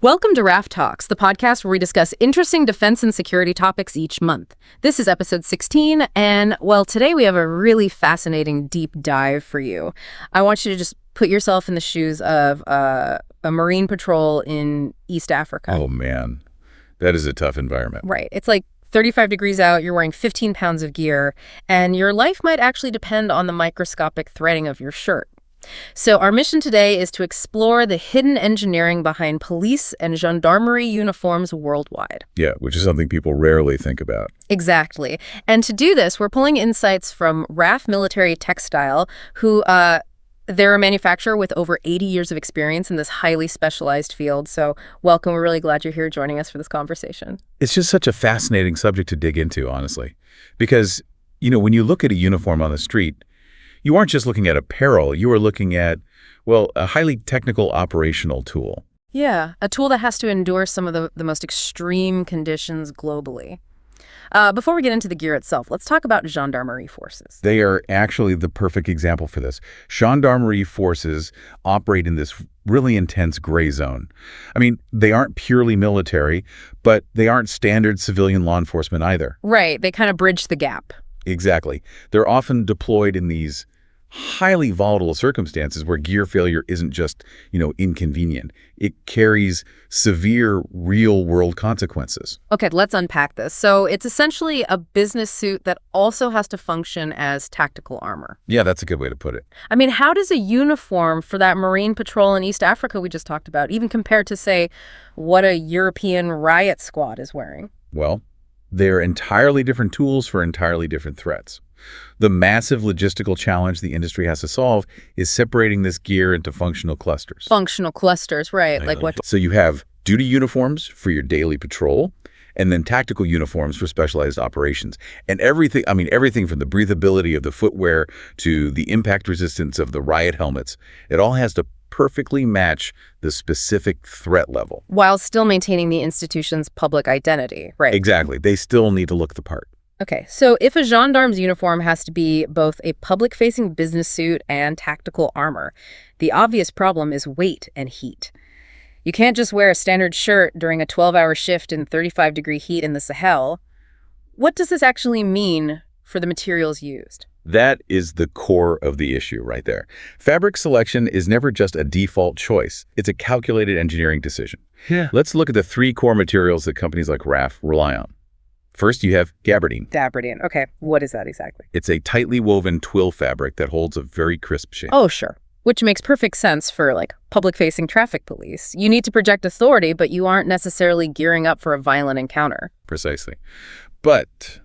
Welcome to Raff Talks, the podcast where we discuss interesting defense and security topics each month. This is episode 16, and, well, today we have a really fascinating deep dive for you. I want you to just put yourself in the shoes of a Marine patrol in East Africa. Oh, man. That is a tough environment. Right. It's like 35 degrees out, you're wearing 15 pounds of gear, and your life might actually depend on the microscopic threading of your shirt. So our mission today is to explore the hidden engineering behind police and gendarmerie uniforms worldwide. Yeah, which is something people rarely think about. Exactly. And to do this, we're pulling insights from Raff Military Textile, who they're a manufacturer with over 80 years of experience in this highly specialized field. So welcome. We're really glad you're here joining us for this conversation. It's just such a fascinating subject to dig into, honestly. Because, when you look at a uniform on the street, you aren't just looking at apparel, you are looking at, well, a highly technical operational tool. Yeah, a tool that has to endure some of the most extreme conditions globally. Before we get into the gear itself, let's talk about gendarmerie forces. They are actually the perfect example for this. Gendarmerie forces operate in this really intense gray zone. I mean, they aren't purely military, but they aren't standard civilian law enforcement either. Right, they kind of bridge the gap. Exactly. They're often deployed in these highly volatile circumstances where gear failure isn't just, inconvenient. It carries severe real-world consequences. Okay, let's unpack this. So it's essentially a business suit that also has to function as tactical armor. Yeah, that's a good way to put it. I mean, how does a uniform for that Marine patrol in East Africa we just talked about even compare to, say, what a European riot squad is wearing? Well, they're entirely different tools for entirely different threats. The massive logistical challenge the industry has to solve is separating this gear into functional clusters. Functional clusters, right. Like what? So you have duty uniforms for your daily patrol, and then tactical uniforms for specialized operations. And everything from the breathability of the footwear to the impact resistance of the riot helmets, it all has to perfectly match the specific threat level. While still maintaining the institution's public identity, right? Exactly. They still need to look the part. Okay, so if a gendarme's uniform has to be both a public-facing business suit and tactical armor, the obvious problem is weight and heat. You can't just wear a standard shirt during a 12-hour shift in 35-degree heat in the Sahel. What does this actually mean for the materials used? That is the core of the issue right there. Fabric selection is never just a default choice. It's a calculated engineering decision. Yeah. Let's look at the three core materials that companies like Raff rely on. First, you have gabardine. Gabardine. Okay, what is that exactly? It's a tightly woven twill fabric that holds a very crisp shape. Oh, sure. Which makes perfect sense for, public-facing traffic police. You need to project authority, but you aren't necessarily gearing up for a violent encounter. Precisely. But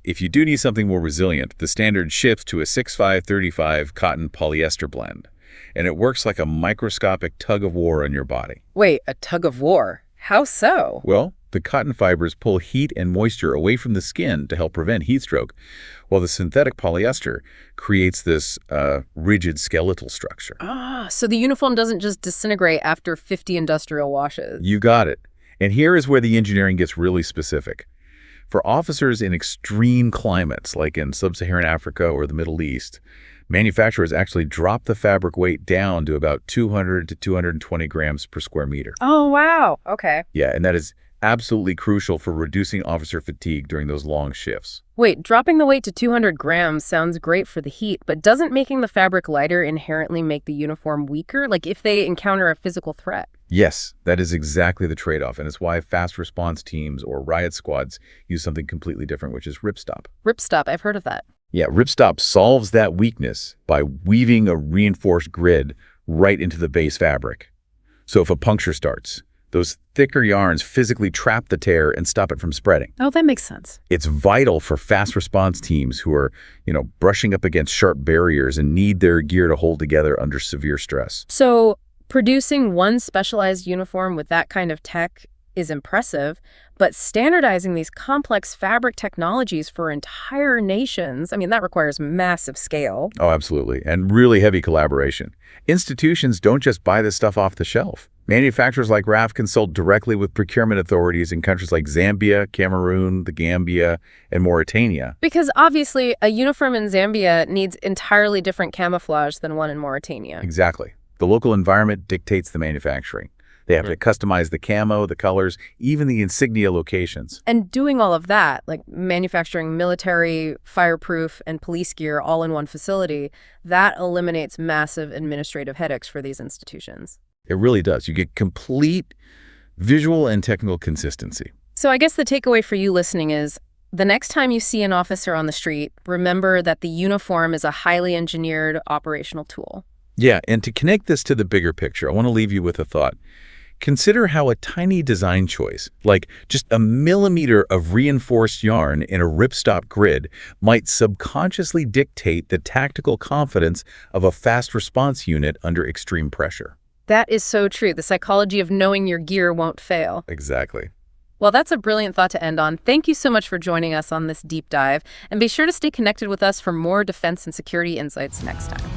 if you do need something more resilient, the standard shifts to a 6-5-35 cotton polyester blend. And it works like a microscopic tug of war on your body. Wait, a tug of war? How so? Well, the cotton fibers pull heat and moisture away from the skin to help prevent heat stroke, while the synthetic polyester creates this rigid skeletal structure. Ah, so the uniform doesn't just disintegrate after 50 industrial washes. You got it. And here is where the engineering gets really specific. For officers in extreme climates, like in sub-Saharan Africa or the Middle East, manufacturers actually drop the fabric weight down to about 200 to 220 grams per square meter. Oh, wow. Okay. Yeah, and that is absolutely crucial for reducing officer fatigue during those long shifts. Wait, dropping the weight to 200 grams sounds great for the heat, but doesn't making the fabric lighter inherently make the uniform weaker? Like if they encounter a physical threat? Yes, that is exactly the trade-off, and it's why fast response teams or riot squads use something completely different, which is ripstop. Ripstop, I've heard of that. Yeah, ripstop solves that weakness by weaving a reinforced grid right into the base fabric. So if a puncture starts, those thicker yarns physically trap the tear and stop it from spreading. Oh, that makes sense. It's vital for fast response teams who are, brushing up against sharp barriers and need their gear to hold together under severe stress. So producing one specialized uniform with that kind of tech is impressive, but standardizing these complex fabric technologies for entire nations, that requires massive scale. Oh, absolutely. And really heavy collaboration. Institutions don't just buy this stuff off the shelf. Manufacturers like Raff consult directly with procurement authorities in countries like Zambia, Cameroon, the Gambia, and Mauritania. Because obviously, a uniform in Zambia needs entirely different camouflage than one in Mauritania. Exactly. The local environment dictates the manufacturing. They have to customize the camo, the colors, even the insignia locations. And doing all of that, like manufacturing military, fireproof, and police gear all in one facility, that eliminates massive administrative headaches for these institutions. It really does. You get complete visual and technical consistency. So I guess the takeaway for you listening is, the next time you see an officer on the street, remember that the uniform is a highly engineered operational tool. Yeah, and to connect this to the bigger picture, I want to leave you with a thought. Consider how a tiny design choice, like just a millimeter of reinforced yarn in a ripstop grid, might subconsciously dictate the tactical confidence of a fast response unit under extreme pressure. That is so true. The psychology of knowing your gear won't fail. Exactly. Well, that's a brilliant thought to end on. Thank you so much for joining us on this deep dive, and be sure to stay connected with us for more defense and security insights next time.